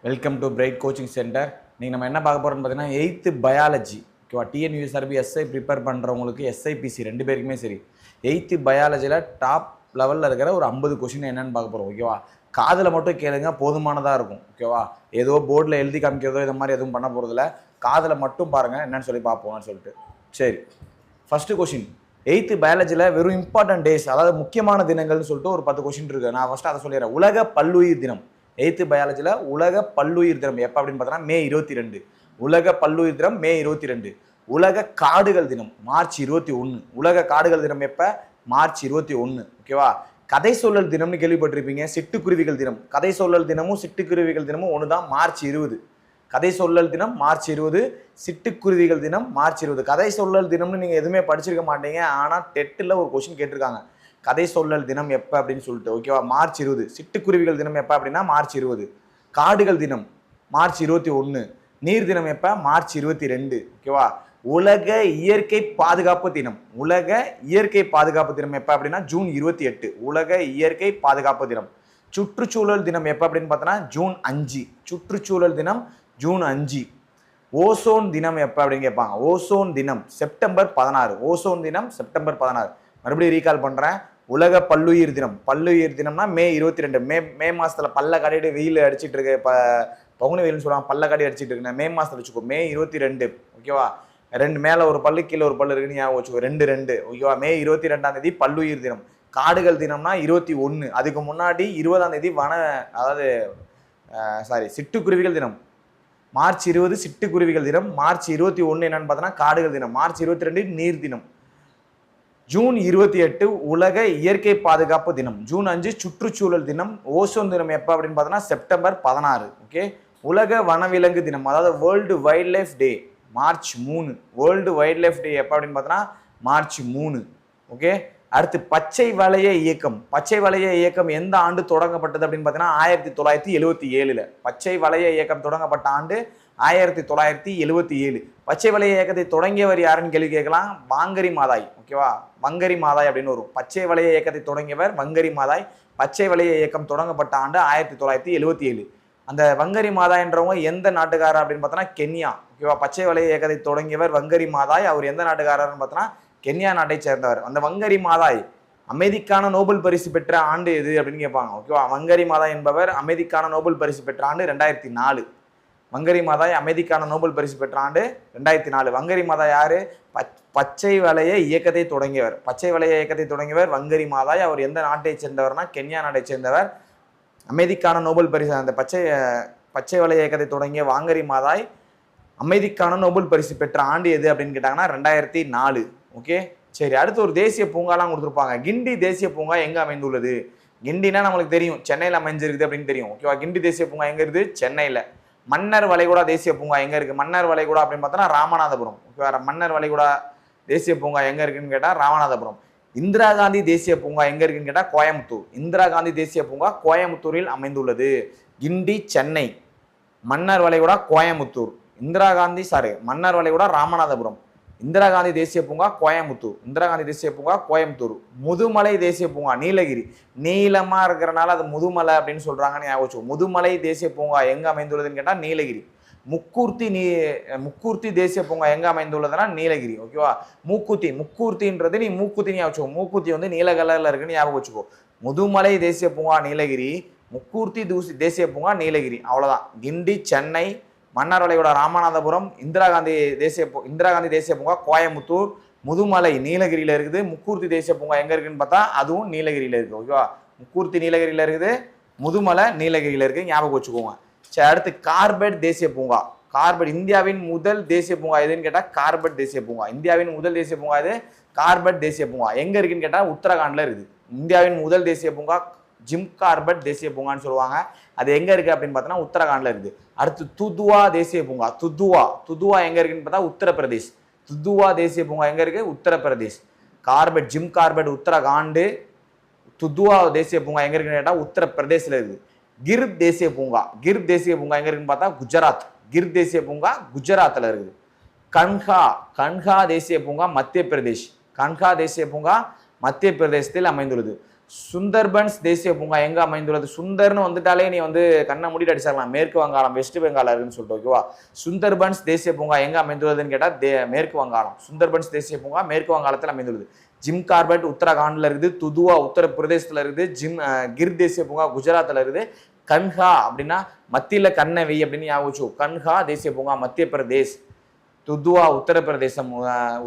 Welcome to bright coaching centre. நீங்கள் நம்ம என்ன பார்க்க போகிறோம்னு பார்த்தீங்கன்னா 8th பயாலஜி. ஓகேவா, டிஎன்யூஎஸ்ஆர்பி எஸ்ஐ ப்ரிப்பேர் பண்ணுறவங்களுக்கு எஸ்ஐபிசி ரெண்டு பேருக்குமே சரி 8th பயாலஜியில் டாப் லெவலில் இருக்கிற ஒரு 50 கொஷின் என்னென்னு பார்க்க போகிறோம். ஓகேவா, காதில் மட்டும் கேளுங்க, போதுமானதாக இருக்கும். ஓகேவா, ஏதோ போர்டில் எழுதி காமிக்கிறதோ இது மாதிரி எதுவும் பண்ண போகிறதில்ல, காதில் மட்டும் பாருங்கள் என்னென்னு சொல்லி பார்ப்போம்னு சொல்லிட்டு. சரி, ஃபஸ்ட்டு கொஷின் 8th பயாலஜியில் வெறும் இம்பார்ட்டன்ட் டேஸ், அதாவது முக்கியமான தினங்கள்னு சொல்லிட்டு ஒரு 10 கொஷின் இருக்குது. நான் ஃபஸ்ட்டு அதை சொல்லிடுறேன். உலக பல்லுயிர் தினம் 8th பயாலஜியில் உலக பல்லுயிர் தினம் எப்போ அப்படின்னு பார்த்தோன்னா மே 22. உலக பல்லுயிர் தினம் மே 22. உலக காடுகள் தினம் மார்ச் 21. உலக காடுகள் தினம் எப்போ? மார்ச் 21. ஓகேவா, கதை சொல்லல் தினம்னு கேள்விப்பட்டிருப்பீங்க. சிட்டுக்குருவிகள் தினம், கதை சொல்லல் தினமும் சிட்டுக்குருவிகள் தினமும் ஒன்று தான், மார்ச் 20. கதை சொல்லல் தினம் மார்ச் 20, சிட்டுக்குருவிகள் தினம் மார்ச் 20. கதை சொல்லல் தினம்னு நீங்கள் எதுவுமே படிச்சிருக்க மாட்டீங்க, ஆனால் டெட்டில் ஒரு கொஸ்டின் கேட்டிருக்காங்க, கதை சொல்லல் தினம் எப்போ அப்படின்னு சொல்லிட்டு. ஓகேவா, மார்ச் 20. சிட்டுக்குருவிகள் தினம் எப்போ அப்படின்னா மார்ச் 20. காடுகள் தினம் மார்ச் 21. நீர் தினம் எப்போ? மார்ச் 22. ஓகேவா, உலக இயற்கை பாதுகாப்பு தினம், உலக இயற்கை பாதுகாப்பு தினம் எப்போ அப்படின்னா ஜூன் 28. உலக இயற்கை பாதுகாப்பு தினம். சுற்றுச்சூழல் தினம் எப்போ அப்படின்னு பார்த்தோன்னா ஜூன் 5. சுற்றுச்சூழல் தினம் ஜூன் 5. ஓசோன் தினம் எப்போ அப்படின்னு கேட்பாங்க. ஓசோன் தினம் செப்டம்பர் 16. ஓசோன் தினம் செப்டம்பர் 16. மறுபடியும் ரீகால் பண்ணுறேன். உலக பல்லுயிர் தினம், பல்லுயிர் தினம்னா மே 22. மே மாதத்தில் பல்ல காட்டிட்டு வெயில் அடிச்சிட்டு இருக்கு, பகுனி வெயில்னு சொல்லுவாங்க, பல்ல காட்டி அடிச்சிட்டு இருக்கு. மே மாதத்தில் வச்சுக்கோ, மே 22. ஓகேவா, ரெண்டு மேலே ஒரு பல்லு கீழே ஒரு பல்லு இருக்குன்னு ஞாபகம் வச்சுக்கோ, 2. ஓகேவா, மே 22ஆம் தேதி பல்லுயிர் தினம். காடுகள் தினம்னா 21. அதுக்கு முன்னாடி 20ஆம் தேதி சிட்டுக்குருவிகள் தினம் மார்ச் 20. சிட்டுக்குருவிகள் தினம் மார்ச் 21. என்னன்னு பார்த்தோன்னா காடுகள் தினம். மார்ச் 22 நீர் தினம். ஜூன் 28 உலக இயற்கை பாதுகாப்பு தினம். ஜூன் 5 சுற்றுச்சூழல் தினம். ஓசோன் தினம் எப்போ அப்படின்னு பார்த்தோன்னா செப்டம்பர் 16. ஓகே, உலக வனவிலங்கு தினம், அதாவது world wild life day March 3. World wild life day எப்போ அப்படின்னு பார்த்தோன்னா மார்ச் 3. ஓகே, அடுத்து பச்சை வளைய இயக்கம். பச்சை வளைய இயக்கம் எந்த ஆண்டு தொடங்கப்பட்டது அப்படின்னு பார்த்தீங்கன்னா 1977. பச்சை வளைய இயக்கம் தொடங்கப்பட்ட ஆண்டு 1977. பச்சை வளைய இயக்கத்தை தொடங்கியவர் யாருன்னு கேள்வி கேட்கலாம். வாங்கரி மாதாய். ஓகேவா, வங்கரி மாதாய் அப்படின்னு வரும். பச்சை வளைய இயக்கத்தை தொடங்கியவர் வங்கரி மாதாய். பச்சை வளைய இயக்கம் தொடங்கப்பட்ட ஆண்டு 1977. அந்த வங்கரி மாதாய் என்றவங்க எந்த நாட்டுக்காரர் அப்படின்னு பார்த்தோன்னா கென்யா. ஓகேவா, பச்சை வளைய இயக்கத்தை தொடங்கியவர் வங்கரி மாதாய். அவர் எந்த நாட்டுக்காரர்னு பார்த்தோன்னா கென்யா நாட்டை சேர்ந்தவர். அந்த வங்கரி மாதாய் அமைதிக்கான நோபல் பரிசு பெற்ற ஆண்டு எது அப்படின்னு கேட்பாங்க. ஓகேவா, வங்கரி மாதாய் என்பவர் அமைதிக்கான நோபல் பரிசு பெற்ற ஆண்டு 2004. வங்கரி மாதாய் அமைதிக்கான நோபல் பரிசு பெற்ற ஆண்டு 2004. வங்கரி மாதாய் யாரு? பச்சை வளைய இயக்கத்தை தொடங்கியவர். பச்சை வளைய இயக்கத்தை தொடங்கியவர் வங்கரி மாதாய். அவர் எந்த நாட்டை சேர்ந்தவர்னா கென்யா நாட்டை சேர்ந்தவர். அமைதிக்கான நோபல் பரிசு, அந்த பச்சை வளைய இயக்கத்தை தொடங்கிய வாங்கரி மாதாய் அமைதிக்கான நோபல் பரிசு பெற்ற ஆண்டு எது அப்படின்னு கேட்டாங்கன்னா 2004. ஓகே, சரி, அடுத்து ஒரு தேசிய பூங்காலாம் கொடுத்துருப்பாங்க. கிண்டி தேசிய பூங்கா எங்க அமைந்துள்ளது? கிண்டினா நம்மளுக்கு தெரியும், சென்னையில் அமைஞ்சிருக்குது அப்படின்னு தெரியும். ஓகேவா, கிண்டி தேசிய பூங்கா எங்க இருக்குது? சென்னையில். மன்னர் வளைகுடா தேசிய பூங்கா எங்க இருக்கு? மன்னர் வளைகுடா அப்படின்னு பார்த்தோன்னா ராமநாதபுரம். ஓகேவா, மன்னர் வளைகுடா தேசிய பூங்கா எங்க இருக்குன்னு கேட்டா ராமநாதபுரம். இந்திரா காந்தி தேசிய பூங்கா எங்க இருக்குன்னு கேட்டா கோயம்புத்தூர். இந்திரா காந்தி தேசிய பூங்கா கோயம்புத்தூரில் அமைந்துள்ளது. கிண்டி சென்னை, மன்னர் வளைகுடா கோயம்புத்தூர். மன்னர் வளைகுடா ராமநாதபுரம். இந்திரா காந்தி தேசிய பூங்கா கோயம்புத்தூர். இந்திரா காந்தி தேசிய பூங்கா கோயம்புத்தூர். முதுமலை தேசிய பூங்கா நீலகிரி. நீளமா இருக்கிறனால அது முதுமலை அப்படின்னு சொல்றாங்கன்னு ஞாபகம். முதுமலை தேசிய பூங்கா எங்க அமைந்துள்ளதுன்னு கேட்டா நீலகிரி. முக்கூர்த்தி தேசிய பூங்கா எங்க அமைந்துள்ளதுன்னா நீலகிரி. ஓகேவா, முக்கூர்த்தின்றது நீ மூக்குத்தி ஞாபகம் வச்சுக்கோ. மூக்குத்தி வந்து நீல கலர்ல இருக்குன்னு ஞாபகம் வச்சுக்கோ. முதுமலை தேசிய பூங்கா நீலகிரி, முக்கூர்த்தி தேசிய பூங்கா நீலகிரி. அவ்வளவுதான். கிண்டி சென்னை, மன்னர் வளைகுடா ராமநாதபுரம், இந்திரா காந்தி தேசிய பூங்கா கோயம்புத்தூர், முதுமலை நீலகிரியில இருக்குது. முக்கூர்த்தி தேசிய பூங்கா எங்க இருக்குன்னு பார்த்தா அதுவும் நீலகிரியில இருக்கு. ஓகேவா, முக்கூர்த்தி நீலகிரியில இருக்குது, முதுமலை நீலகிரியில இருக்கு, ஞாபகம் வச்சுக்கோங்க. சரி, அடுத்து கார்பெட் தேசிய பூங்கா. கார்பெட் இந்தியாவின் முதல் தேசிய பூங்கா எதுன்னு கேட்டா கார்பெட் தேசிய பூங்கா. இந்தியாவின் முதல் தேசிய பூங்கா இது கார்பெட் தேசிய பூங்கா. எங்க இருக்குன்னு கேட்டா உத்தரகாண்ட்ல இருக்குது. இந்தியாவின் முதல் தேசிய பூங்கா ஜிம் கார்பெட் தேசிய பூங்கான்னு சொல்லுவாங்க. அது எங்க இருக்கு அப்படின்னு பார்த்தோன்னா உத்தரகாண்ட்ல இருக்கு. அடுத்து துதுவா தேசிய பூங்கா. துதுவா எங்க இருக்குன்னு பார்த்தா உத்தரப்பிரதேஷ். துதுவா தேசிய பூங்கா எங்க இருக்கு? உத்தரப்பிரதேஷ். Jim Corbett Uttarakhand. துதுவா தேசிய பூங்கா எங்க இருக்குன்னு கேட்டா உத்தரப்பிரதேஷ்ல இருக்கு. கிர் தேசிய பூங்கா எங்க இருக்குன்னு பார்த்தா குஜராத். கிர் தேசிய பூங்கா குஜராத்ல இருக்குது. கன்ஹா தேசிய பூங்கா மத்திய பிரதேஷ். கன்ஹா தேசிய பூங்கா மத்திய பிரதேசத்தில் அமைந்துள்ளது. சுந்தர்பன்ஸ் தேசிய பூங்கா எங்க அமைந்துள்ளது? சுந்தர்னு வந்துட்டாலே நீ வந்து கண்ணை மூடிட்டு அடிச்சிடலாம். மேற்கு வங்காளம், வெஸ்ட் பெங்கால் இருக்குன்னு சொல்லிட்டு, ஓகேவா? சுந்தர்பன்ஸ் தேசிய பூங்கா எங்க அமைந்துள்ளதுன்னு கேட்டா மேற்கு வங்காளம். சுந்தர்பன்ஸ் தேசிய பூங்கா மேற்கு வங்காளத்தில் அமைந்துள்ளது. ஜிம் கார்பெட் உத்தரகாண்ட்ல இருக்குது. துதுவா உத்தரப்பிரதேசத்துல இருக்குது. கிர் தேசிய பூங்கா குஜராத்ல இருக்குது. கன்ஹா அப்படின்னா மத்தியில கண்ணை வை அப்படின்னு ஞாபகம். கன்ஹா தேசிய பூங்கா மத்திய பிரதேஷ். துதுவா உத்தரப்பிரதேசம்,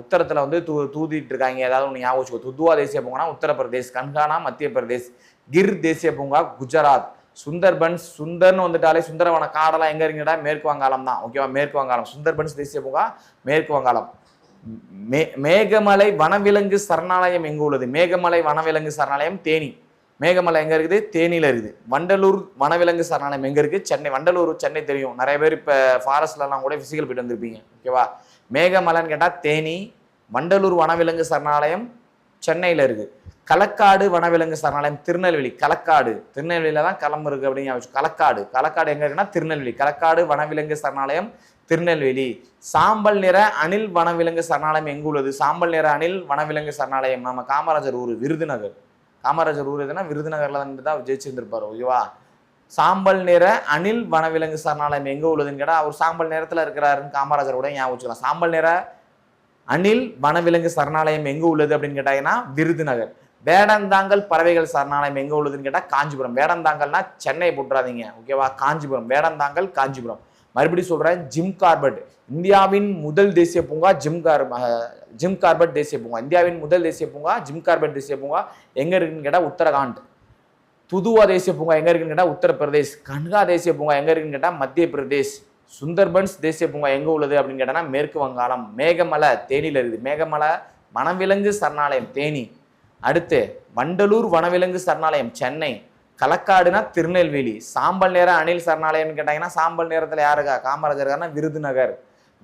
உத்தரத்துல வந்து தூதிட்டு இருக்காங்க, ஏதாவது ஒன்று ஞாபகம் வச்சுக்கோ. துதுவா தேசிய பூங்கா உத்தரப்பிரதேஷ், கன்ஹானா மத்திய பிரதேஷ், கிர் தேசிய பூங்கா குஜராத். சுந்தர்பன்ஸ், சுந்தர்னு வந்துட்டாலே சுந்தரவன காடெல்லாம் எங்க இருக்குடா? மேற்கு வங்காளம் தான், ஓகேவா? மேற்கு வங்காளம். சுந்தர்பன்ஸ் தேசிய பூங்கா மேற்கு வங்காளம். மேகமலை வனவிலங்கு சரணாலயம் எங்க உள்ளது? மேகமலை வனவிலங்கு சரணாலயம் தேனி. மேகமலை எங்க இருக்குது? தேனியில இருக்குது. வண்டலூர் வனவிலங்கு சரணாலயம் எங்க இருக்கு? சென்னை. வண்டலூர் சென்னை தெரியும், நிறைய பேர் இப்ப ஃபாரஸ்ட்லாம் கூட பிசிக்கல் போயிட்டு வந்திருப்பீங்க, ஓகேவா? மேகமலைன்னு கேட்டா தேனி. வண்டலூர் வனவிலங்கு சரணாலயம் சென்னையில இருக்கு. களக்காடு வனவிலங்கு சரணாலயம் திருநெல்வேலி. களக்காடு திருநெல்வேலியில தான் களம் இருக்கு அப்படின்னு. களக்காடு களக்காடு எங்க இருக்குன்னா திருநெல்வேலி. களக்காடு வனவிலங்கு சரணாலயம் திருநெல்வேலி. சாம்பல் நிற அணில் வனவிலங்கு சரணாலயம் எங்க உள்ளது? சாம்பல் நிற அணில் வனவிலங்கு சரணாலயம் நம்ம காமராஜர் ஊர் விருதுநகர். காமராஜர் ஊர் எதுனா விருதுநகர்ல தான் ஜெயிச்சிருந்திருப்பாரு, ஓகேவா? சாம்பல் நிற அணில் வனவிலங்கு சரணாலயம் எங்க உள்ளதுன்னு கேட்டா அவர் சாம்பல் நிறத்துல இருக்கிறாருன்னு காமராஜரோட ஞாபகம் வச்சுக்கலாம். சாம்பல் நிற அணில் வனவிலங்கு சரணாலயம் எங்க உள்ளது அப்படின்னு கேட்டாங்கன்னா விருதுநகர். வேடந்தாங்கல் பறவைகள் சரணாலயம் எங்க உள்ளதுன்னு கேட்டா காஞ்சிபுரம். வேடந்தாங்கல்னா சென்னை போட்டுறாதீங்க, ஓகேவா? காஞ்சிபுரம். வேடந்தாங்கல் காஞ்சிபுரம். மறுபடியும் சொல்றேன், ஜிம் கார்பெட் இந்தியாவின் முதல் தேசிய பூங்கா. ஜிம் கார்பெட் தேசிய பூங்கா இந்தியாவின் முதல் தேசிய பூங்கா. ஜிம் கார்பெட் தேசிய பூங்கா எங்க இருக்குன்னு கேட்டா உத்தரகாண்ட். துதுவா தேசிய பூங்கா எங்க இருக்குன்னு கேட்டா உத்தரப்பிரதேஷ். கன்ஹா தேசிய பூங்கா எங்க இருக்குன்னு கேட்டா மத்திய பிரதேஷ். சுந்தர்பன்ஸ் தேசிய பூங்கா எங்க உள்ளது அப்படின்னு கேட்டா மேற்கு வங்காளம். மேகமலை தேனியில இருக்குது. மேகமலை வனவிலங்கு சரணாலயம் தேனி. அடுத்து வண்டலூர் வனவிலங்கு சரணாலயம் சென்னை. களக்காடுனா திருநெல்வேலி. சாம்பல் நிற அணில் சரணாலயம்னு கேட்டாங்கன்னா சாம்பல் நேரத்துல யாருக்கா? காமராஜர்னா விருதுநகர்.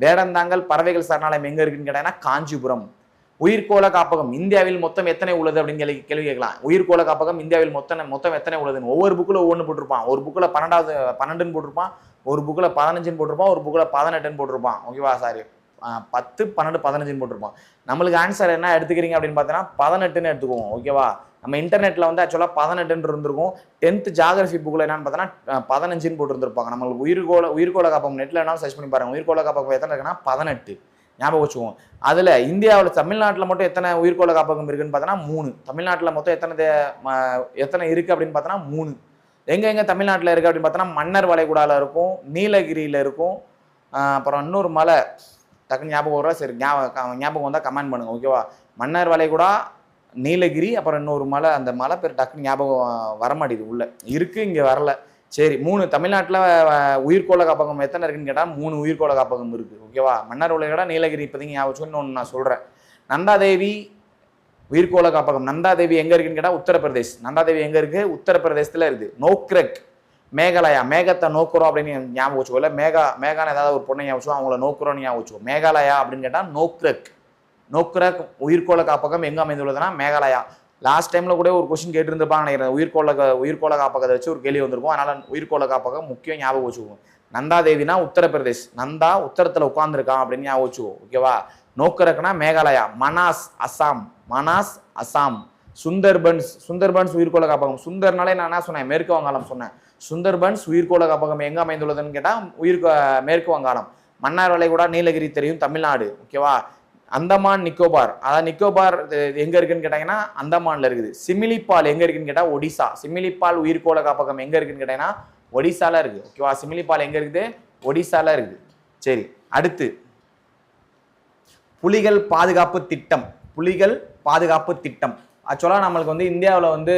வேடந்தாங்கல் பறவைகள் சரணாலயம் எங்க இருக்குன்னு கேட்டாங்கன்னா காஞ்சிபுரம். உயிர்கோள காப்பகம் இந்தியாவில் மொத்தம் எத்தனை உள்ளது அப்படின்னு கேள்வி கேட்கலாம். உயிர்கோள காப்பகம் இந்தியாவில் மொத்தம் எத்தனை உள்ளதுன்னு ஒவ்வொரு புக்கில் ஒவ்வொன்று போட்டிருப்பான். ஒரு புக்கில் 12ன்னு போட்டிருப்பான், ஒரு புக்கில் 15ன்னு போட்டிருப்பான், ஒரு புக்கில் 18ன்னு போட்டிருப்பான், ஓகேவா? சாரி, 10, 12, 15ன்னு போட்டிருப்பான். நம்மளுக்கு ஆன்சர் என்ன எடுத்துக்கிறீங்க அப்படின்னு பார்த்தீங்கன்னா 18ன்னு எடுத்துக்குவோம், ஓகேவா? நம்ம இன்டர்நெட்டில் வந்து ஆக்சுவலாக 18 இருந்திருக்கும். 10th ஜாகிரபி புக்கில் என்னன்னு பார்த்தோன்னா 15ன்னு போட்டுருந்துருப்பாங்க. நம்மளுக்கு உயிர்கோள காப்பகம் நெட்டில் என்ன சர்ச் பண்ணி பாருங்க. உயிர்கோள காப்பகம் எத்தனை இருக்குன்னா 18, ஞாபகம் வச்சுக்குவோம். அதில் இந்தியாவில் தமிழ்நாட்டில் மட்டும் எத்தனை உயிர்கோள காப்பகம் இருக்குன்னு பார்த்தோன்னா 3. தமிழ்நாட்டில் மொத்தம் எத்தனை இருக்குது அப்படின்னு பார்த்தோன்னா 3. எங்கே தமிழ்நாட்டில் இருக்குது அப்படின்னு பார்த்தோன்னா மன்னர் வளைகுடாவில் இருக்கும், நீலகிரியில் இருக்கும், அப்புறம் இன்னொரு மலை டக்குன்னு ஞாபகம் வர. சரி, ஞாபகம் வந்தால் கமெண்ட் பண்ணுங்க, ஓகேவா? மன்னர் வளைகுடா, நீலகிரி, அப்புறம் இன்னொரு மலை. அந்த மலை பேர் டக்குன்னு ஞாபகம் வரமாட்டேது, உள்ள இருக்கு, இங்கே வரல. சரி, 3. தமிழ்நாட்டில் உயிர்கோள காப்பகம் எத்தனை இருக்குன்னு கேட்டால் 3 உயிர்கோள காப்பகம் இருக்குது, ஓகேவா? மன்னர் வளைகுடா, நீலகிரி. இப்போதைக்கு ஞாபகம் இன்னொன்று நான் சொல்கிறேன். நந்தாதேவி உயிர்கோள காப்பகம். நந்தாதேவி எங்கே இருக்குன்னு கேட்டால் உத்தரப்பிரதேஷ். நந்தாதேவி எங்கே இருக்குது? உத்தரப்பிரதேசத்தில் இருக்குது. நோக்ரெக் மேகாலயா. மேகத்தை நோக்குறோம் அப்படின்னு ஞாபகம் வச்சுக்கோ. இல்லை மேகான ஏதாவது ஒரு பொண்ணை ஞாபகம் வச்சுக்கோ, அவங்கள நோக்குறோன்னு ஞாபகம் வச்சுக்கோ. மேகாலயா அப்படின்னு கேட்டால் நோக்ரெக் உயிர்கோள காப்பகம் எங்கே அமைந்துள்ளதுன்னா மேகாலயா. லாஸ்ட் டைம்ல கூட ஒரு கொஸ்டின் கேட்டிருந்திருப்பாங்க நினைக்கிறேன். உயிர்கோள காப்பகத்தை வச்சு ஒரு கேள்வி வந்திருக்கும். அதனால உயிர்கோள காப்பகம் முக்கியம், ஞாபகம் வச்சுக்கோங்க. நந்தாதேவினா உத்தரப்பிரதேஷ். நந்தா உத்தரத்துல உட்கார்ந்துருக்கான் அப்படின்னு ஞாபகம் வச்சுக்கோ, ஓகேவா? நோக்கரக்குனா மேகாலயா. மனாஸ் அசாம். சுந்தர்பன்ஸ் உயிர்கோள காப்பகம். சுந்தர்னாலே நான் என்ன சொன்னேன்? மேற்கு வங்காளம் சொன்னேன். சுந்தர்பன்ஸ் உயிர்கோள காப்பகம் எங்க அமைந்துள்ளதுன்னு கேட்டா மேற்கு வங்காளம். மன்னார் வளைகுடா, நீலகிரி தெரியும், தமிழ்நாடு, ஓகேவா? அந்தமான் நிக்கோபார், அதாவது நிக்கோபார் எங்க இருக்குன்னு கேட்டாங்கன்னா அந்தமான்ல இருக்குது. சிமிலிபால் எங்க இருக்குன்னு கேட்டா ஒடிசா. சிமிலிபால் உயிர்கோள காப்பகம் எங்க இருக்குன்னு கேட்டீங்கன்னா ஒடிசால இருக்கு, ஓகேவா? சிமிலிபால் எங்க இருக்குது? ஒடிசால இருக்குது. சரி, அடுத்து புலிகள் பாதுகாப்பு திட்டம். ஆக்சுவலா நம்மளுக்கு வந்து இந்தியாவில் வந்து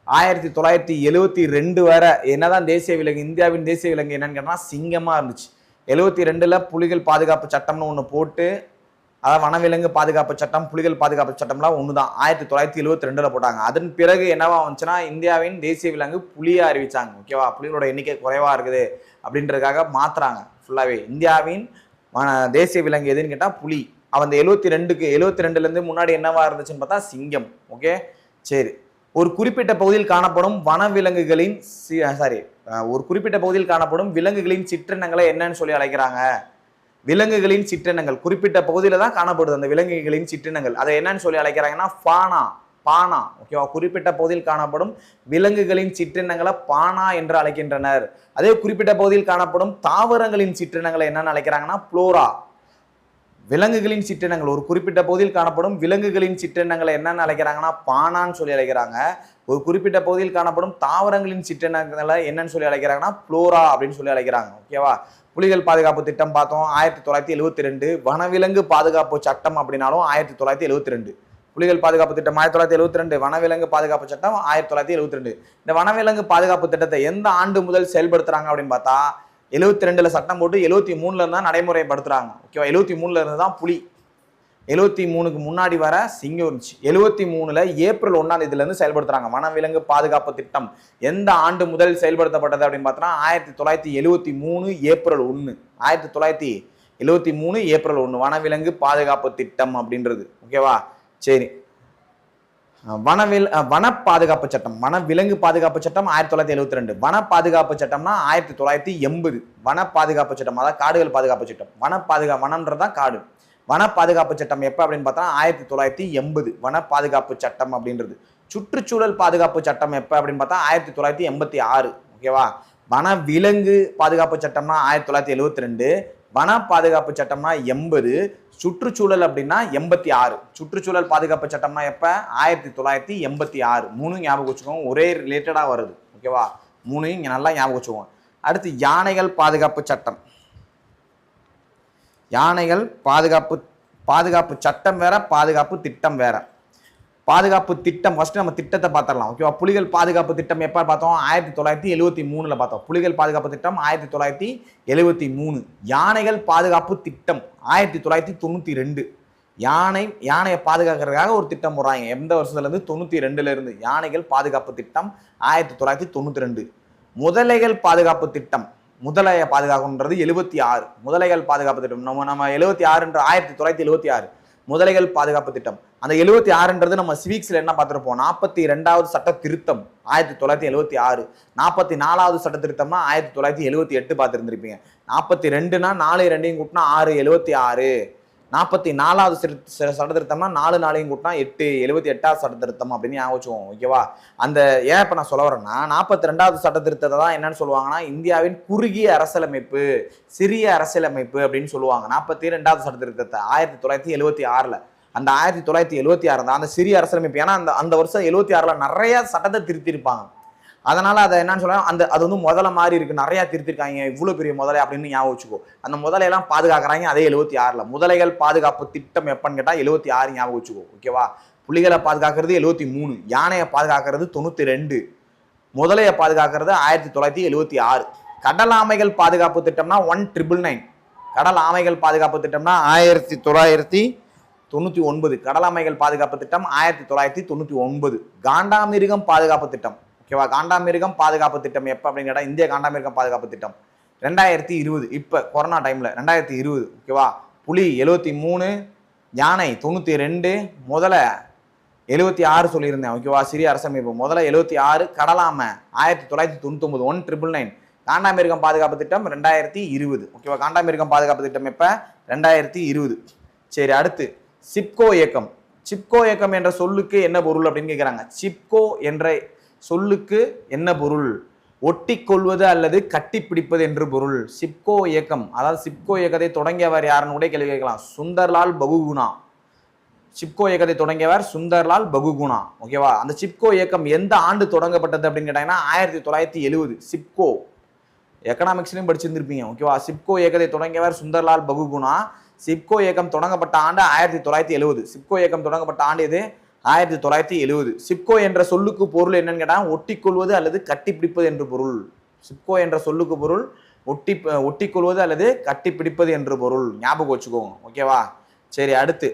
1972 வரை என்னதான் தேசிய விலங்கு, இந்தியாவின் தேசிய விலங்கு என்னன்னு கேட்டா சிங்கமா இருந்துச்சு. 72ல் புலிகள் பாதுகாப்பு சட்டம்னு ஒன்று போட்டு, அதாவது வனவிலங்கு பாதுகாப்பு சட்டம், புலிகள் பாதுகாப்பு சட்டம்லாம் ஒன்று தான் 1972 போட்டாங்க. அதன் பிறகு என்னவா வந்துச்சுன்னா இந்தியாவின் தேசிய விலங்கு புலியா அறிவிச்சாங்க, ஓகேவா? புலிகளோட எண்ணிக்கை குறைவா இருக்குது அப்படின்றதுக்காக மாத்துறாங்க ஃபுல்லாவே. இந்தியாவின் தேசிய விலங்கு எதுன்னு கேட்டால் புலி. அவன் 72லேருந்து முன்னாடி என்னவா இருந்துச்சுன்னு பார்த்தா சிங்கம், ஓகே? சரி, ஒரு குறிப்பிட்ட பகுதியில் காணப்படும் விலங்குகளின் சிற்றினங்களை என்னன்னு சொல்லி அழைக்கிறாங்க? குறிப்பிட்ட பகுதியில தான் காணப்படுது அந்த விலங்குகளின் சிற்றினங்கள். அதை என்னன்னு சொல்லி அழைக்கிறாங்கன்னா ஃபானா. பானா. ஓகேவா, குறிப்பிட்ட பகுதியில் காணப்படும் விலங்குகளின் சிற்றினங்களை பானா என்று அழைக்கின்றனர். அதே குறிப்பிட்ட பகுதியில் காணப்படும் தாவரங்களின் சிற்றினங்களை என்னன்னு அழைக்கிறாங்கன்னா புளோரா. விலங்குகளின் சிற்றினங்கள், ஒரு குறிப்பிட்ட பகுதியில் காணப்படும் விலங்குகளின் சிற்றினங்களை என்னன்னு அழைக்கிறாங்கன்னா பானான்னு சொல்லி அழைக்கிறாங்க. ஒரு குறிப்பிட்ட பகுதியில் காணப்படும் தாவரங்களின் சிற்றினங்களை என்னன்னு சொல்லி அழைக்கிறாங்கன்னா புளோரா அப்படின்னு சொல்லி அழைக்கிறாங்க. ஓகேவா, புலிகள் பாதுகாப்பு திட்டம் பார்த்தோம் 1972. வனவிலங்கு பாதுகாப்பு சட்டம் அப்படின்னாலும் 1972. புலிகள் பாதுகாப்பு திட்டம் 1972, வனவிலங்கு பாதுகாப்பு சட்டம் 1972. இந்த வனவிலங்கு பாதுகாப்பு திட்டத்தை எந்த ஆண்டு முதல் செயல்படுத்துறாங்க அப்படின்னு பார்த்தா 72ல சட்டம் போட்டு 73ல இருந்தா நடைமுறைப்படுத்துறாங்க. ஓகேவா, 73ல இருந்து தான் புலி, 73க்கு முன்னாடி வர சிங்கம் இருந்துச்சு. 73ல ஏப்ரல் 1ஆம் தேதியில இருந்து செயல்படுத்துறாங்க. வனவிலங்கு பாதுகாப்பு திட்டம் எந்த ஆண்டு முதல் செயல்படுத்தப்பட்டது அப்படின்னு பார்த்தோம்னா 1973 ஏப்ரல் 1. 1973 ஏப்ரல் 1 வனவிலங்கு பாதுகாப்பு திட்டம் அப்படின்றது. ஓகேவா, சரி. வன பாதுகாப்பு சட்டம், வனவிலங்கு பாதுகாப்பு சட்டம் 1972. வன பாதுகாப்பு சட்டம்னா 1980. வன பாதுகாப்பு சட்டம் அதாவது காடுகள் பாதுகாப்பு சட்டம். வனம்ன்றதுதான் காடு. வன பாதுகாப்பு சட்டம் எப்ப அப்படின்னு பார்த்தா 1980 வன பாதுகாப்பு சட்டம் அப்படின்றது. சுற்றுச்சூழல் பாதுகாப்பு சட்டம் எப்ப அப்படின்னு பார்த்தா 1986. ஓகேவா, வன விலங்கு பாதுகாப்பு சட்டம்னா 1972, வன பாதுகாப்பு சட்டம்னா 80, சுற்றுச்சூழல் அப்படின்னா 86. சுற்றுச்சூழல் பாதுகாப்பு சட்டம்னா எப்ப 1986. 3 ஞாபகம் வச்சுக்கோங்க, ஒரே ரிலேட்டடா வருது. ஓகேவா, 3 இங்க நல்லா ஞாபகம் வச்சுக்கோங்க. அடுத்து யானைகள் பாதுகாப்பு சட்டம். யானைகள் பாதுகாப்பு சட்டம் வேற, பாதுகாப்பு திட்டம் வேற. பாதுகாப்பு திட்டம் ஃபர்ஸ்ட் நம்ம திட்டத்தை பார்த்துடலாம். ஓகேவா, புலிகள் பாதுகாப்பு திட்டம் எப்ப பார்த்தோம் 1973ல பார்த்தோம். புலிகள் பாதுகாப்பு திட்டம் 1973. யானைகள் பாதுகாப்பு திட்டம் 1992. யானையை பாதுகாக்கிறதுக்காக ஒரு திட்டம் போடுறாங்க. எந்த வருஷத்துல இருந்து 92ல இருந்து யானைகள் பாதுகாப்பு திட்டம் 1992. முதலைகள் பாதுகாப்பு திட்டம், முதலையை பாதுகாப்புன்றது 76. முதலைகள் பாதுகாப்பு திட்டம் நம்ம 76 1976 முதலைகள் பாதுகாப்பு திட்டம். அந்த 76ன்றது நம்ம சிவிக்ஸ்ல என்ன பார்த்துருப்போம், 42வது சட்ட திருத்தம் 1976. 44வது சட்ட திருத்தம்னா 1978 பார்த்துருந்துருப்பீங்க. 42னா 4 2 கூட்டினா 6, 76. 44வது சட்ட திருத்தம்னா 4 4 கூட்டினா 8, 78வது சட்ட திருத்தம் அப்படின்னு ஞாபகம். ஓகேவா, அந்த ஏன் இப்ப நான் சொல்ல வரேன்னா 42வது சட்ட திருத்தத்தை தான் என்னன்னு சொல்லுவாங்கன்னா இந்தியாவின் குறுகிய அரசியலமைப்பு, சிறிய அரசியலமைப்பு அப்படின்னு சொல்லுவாங்க. 42வது சட்ட திருத்தத்தை 1976ல, அந்த 1976 தான் அந்த சிறிய அரசியலமைப்பு. ஏன்னா அந்த வருஷம் 76ல நிறைய சட்டத்தை திருத்திருப்பாங்க. அதனால அதை என்னன்னு சொல்ல அது வந்து முதல்ல மாதிரி இருக்கு, நிறைய திருத்திருக்காங்க, இவ்வளவு பெரிய முதலை அப்படின்னு ஞாபகம் வச்சுக்கோ. அந்த முதலையெல்லாம் பாதுகாக்கிறாங்க அதே 76ல. முதலைகள் பாதுகாப்பு திட்டம் எப்பன்னு கேட்டா 76 ஞாபகம் வச்சுக்கோ. ஓகேவா, புலிகளை பாதுகாக்கிறது 73, யானையை பாதுகாக்கிறது 92, முதலையை பாதுகாக்கிறது 1976. கடல் ஆமைகள் பாதுகாப்பு திட்டம்னா 1999. கடல் ஆமைகள் பாதுகாப்பு திட்டம்னா 1999. கடல் ஆமைகள் பாதுகாப்பு திட்டம் 1999. காண்டாமிருகம் பாதுகாப்பு திட்டம். ஓகேவா, காண்டாமிருகம் பாதுகாப்பு திட்டம் எப்ப அப்படின்னு கேட்டா இந்திய காண்டாமிருகம் பாதுகாப்பு திட்டம் 2020. இப்ப கொரோனா டைம்ல 2020. ஓகேவா, புலி 73, யானை 92, முதல்ல 76 சொல்லியிருந்தேன். ஓகேவா, சிறிய அரசமைப்பு முதல்ல 76, கடலாமை 1999 1999. காண்டாமிருகம் பாதுகாப்பு திட்டம் 2020. ஓகேவா, காண்டாமிருகம் பாதுகாப்பு திட்டம் எப்ப 2020. சரி, அடுத்து சிப்கோ இயக்கம். சிப்கோ இயக்கம் என்ற சொல்லுக்கு என்ன பொருள் அப்படின்னு கேட்கிறாங்க. சிப்கோ என்ற சொல்லுக்கு என்ன பொருள்? ஒட்டி கொள்வது அல்லது கட்டி பிடிப்பது என்று பொருள். சிப்கோ இயக்கம், அதாவது சிப்கோ இயக்கத்தை தொடங்கியவர் யாருன்னு கூட கேள்வி கேட்கலாம். சுந்தர்லால் பகுகுணா. சிப்கோ இயக்கத்தை தொடங்கியவர் சுந்தர்லால் பகுகுணா. ஓகேவா, அந்த சிப்கோ இயக்கம் எந்த ஆண்டு தொடங்கப்பட்டது அப்படின்னு கேட்டாங்கன்னா 1970. சிப்கோ எக்கனாமிக்ஸ்லையும் படிச்சிருந்திருப்பீங்க. ஓகேவா, சிப்கோ இயக்கத்தை தொடங்கியவர் சுந்தர்லால் பகுகுணா. சிப்கோ இயக்கம் தொடங்கப்பட்ட ஆண்டு 1970. சிப்கோ இயக்கம் தொடங்கப்பட்ட ஆண்டு இது 1970. சிப்கோ என்ற சொல்லுக்கு பொருள் என்னன்னு கேட்டா ஒட்டிக்கொள்வது அல்லது கட்டிப்பிடிப்பது என்று பொருள். சிப்கோ என்ற சொல்லுக்கு பொருள் ஒட்டிக்கொள்வது அல்லது கட்டிப்பிடிப்பது என்று பொருள். ஞாபகம் வச்சுக்கோங்க. ஓகேவா, சரி. அடுத்து